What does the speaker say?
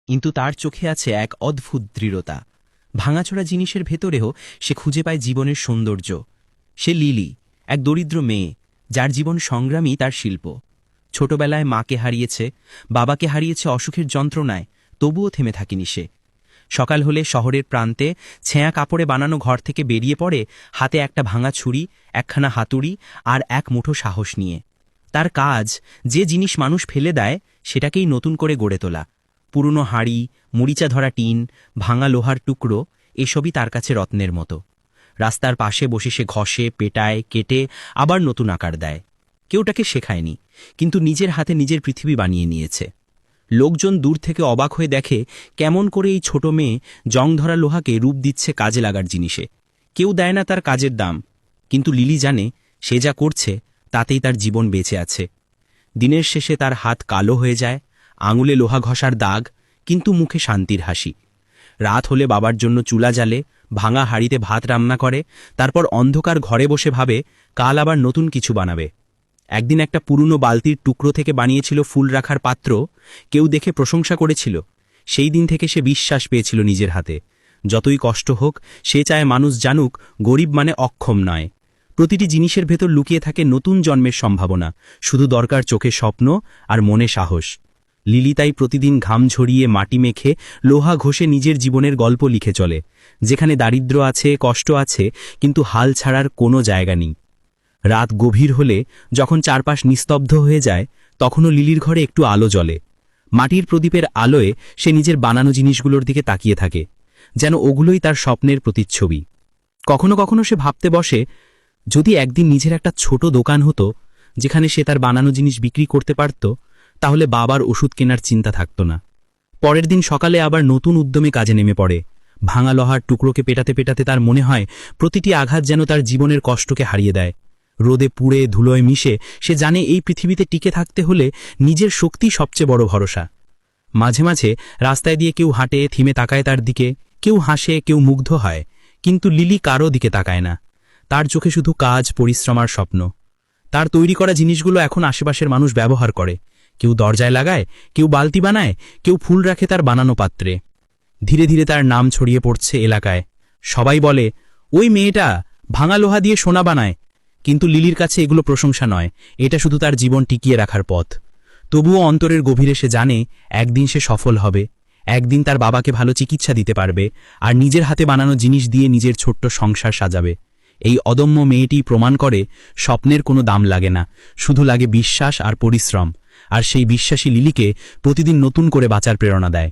কিন্তু তার চোখে আছে এক অদ্ভুত দৃঢ়তা। ভাঙাচোরা জিনিসের ভেতরেও সে খুঁজে পায় জীবনের সৌন্দর্য। সে লিলি, এক দরিদ্র মেয়ে, যার জীবন সংগ্রামই তার শিল্প। ছোটবেলায় মাকে হারিয়েছে, বাবাকে হারিয়েছে অসুখের যন্ত্রণায়, তবুও থেমে থাকেনি সে। সকাল হলে শহরের প্রান্তে ছেঁয়া কাপড়ে বানানো ঘর থেকে বেরিয়ে পড়ে, হাতে একটা ভাঙা ছুরি, একখানা হাতুড়ি আর এক মুঠো সাহস নিয়ে। তার কাজ যে জিনিস মানুষ ফেলে দেয় সেটাকেই নতুন করে গড়ে তোলা। পুরনো হাঁড়ি, মরিচা ধরা টিন, ভাঙা লোহার টুকরো, এসবই তার কাছে রত্নের মতো। রাস্তার পাশে বসে সে ঘষে, পেটায়, কেটে আবার নতুন আকার দেয়। কেউ তাকে শেখায়নি, কিন্তু নিজের হাতে নিজের পৃথিবী বানিয়ে নিয়েছে। লোকজন দূর থেকে অবাক হয়ে দেখে কেমন করে এই ছোট মেয়ে জংধরা লোহাকে রূপ দিচ্ছে কাজে লাগার জিনিসে। কেউ দেয় না তার কাজের দাম, কিন্তু লিলি জানে সে যা করছে তাতেই তার জীবন বেঁচে আছে। দিনের শেষে তার হাত কালো হয়ে যায়, আঙুলে লোহা ঘষার দাগ, কিন্তু মুখে শান্তির হাসি। রাত হলে বাবার জন্য চুলা জ্বালে, ভাঙা হাঁড়িতে ভাত রান্না করে, তারপর অন্ধকার ঘরে বসে ভাবে কাল আবার নতুন কিছু বানাবে। একদিন একটা পুরনো বালতির টুকরো থেকে বানিয়েছিল ফুল রাখার পাত্র। কেউ দেখে প্রশংসা করেছিল। সেই দিন থেকে সে বিশ্বাস পেয়েছিল নিজের হাতে। যতই কষ্ট হোক, সে চায় মানুষ জানুক গরিব মানে অক্ষম নয়। প্রতিটি জিনিসের ভেতর লুকিয়ে থাকে নতুন জন্মের সম্ভাবনা, শুধু দরকার চোখে স্বপ্ন আর মনে সাহস। লিলি তাই প্রতিদিন ঘাম ঝরিয়ে, মাটি মেখে, লোহা ঘষে নিজের জীবনের গল্প লিখে চলে, যেখানে দারিদ্র্য আছে, কষ্ট আছে, কিন্তু হাল ছাড়ার কোনো জায়গা নেই। রাত গভীর হলে, যখন চারপাশ নিস্তব্ধ হয়ে যায়, তখনও লিলির ঘরে একটু আলো জ্বলে। মাটির প্রদীপের আলোয় সে নিজের বানানো জিনিসগুলোর দিকে তাকিয়ে থাকে, যেন ওগুলোই তার স্বপ্নের প্রতিচ্ছবি। কখনো কখনো সে ভাবতে বসে, যদি একদিন নিজের একটা ছোট দোকান হতো, যেখানে সে তার বানানো জিনিস বিক্রি করতে পারত, তাহলে বাবার ওষুধ কেনার চিন্তা থাকত না। পরের দিন সকালে আবার নতুন উদ্যমে কাজে নেমে পড়ে। ভাঙা লোহার টুকরোকে পেটাতে পেটাতে তার মনে হয় প্রতিটি আঘাত যেন তার জীবনের কষ্টকে হারিয়ে দেয়। রোদে পুড়ে, ধুলোয় মিশে সে জানে এই পৃথিবীতে টিকে থাকতে হলে নিজের শক্তি সবচেয়ে বড় ভরসা। মাঝে মাঝে রাস্তায় দিয়ে কেউ হাঁটে, থিমে তাকায় তার দিকে, কেউ হাসে, কেউ মুগ্ধ হয়, কিন্তু লিলি কারো দিকে তাকায় না। তার চোখে শুধু কাজ, পরিশ্রম আর স্বপ্ন। তার তৈরি করা জিনিসগুলো এখন আশেপাশের মানুষ ব্যবহার করে। কেউ দরজায় লাগায়, কেউ বালতি বানায়, কেউ ফুল রাখে তার বানানো পাত্রে। ধীরে ধীরে তার নাম ছড়িয়ে পড়ছে এলাকায়। সবাই বলে, ওই মেয়েটা ভাঙা লোহা দিয়ে সোনা বানায়। কিন্তু লিলির কাছে এগুলো প্রশংসা নয়, এটা শুধু তার জীবন টিকিয়ে রাখার পথ। তবুও অন্তরের গভীরে সে জানে একদিন সে সফল হবে, একদিন তার বাবাকে ভালো চিকিৎসা দিতে পারবে, আর নিজের হাতে বানানো জিনিস দিয়ে নিজের ছোট্ট সংসার সাজাবে। এই অদম্য মেয়েটি প্রমাণ করে স্বপ্নের কোনো দাম লাগে না, শুধু লাগে বিশ্বাস আর পরিশ্রম। আর সেই বিশ্বাসী লিলিকে প্রতিদিন নতুন করে বাঁচার প্রেরণা দেয়।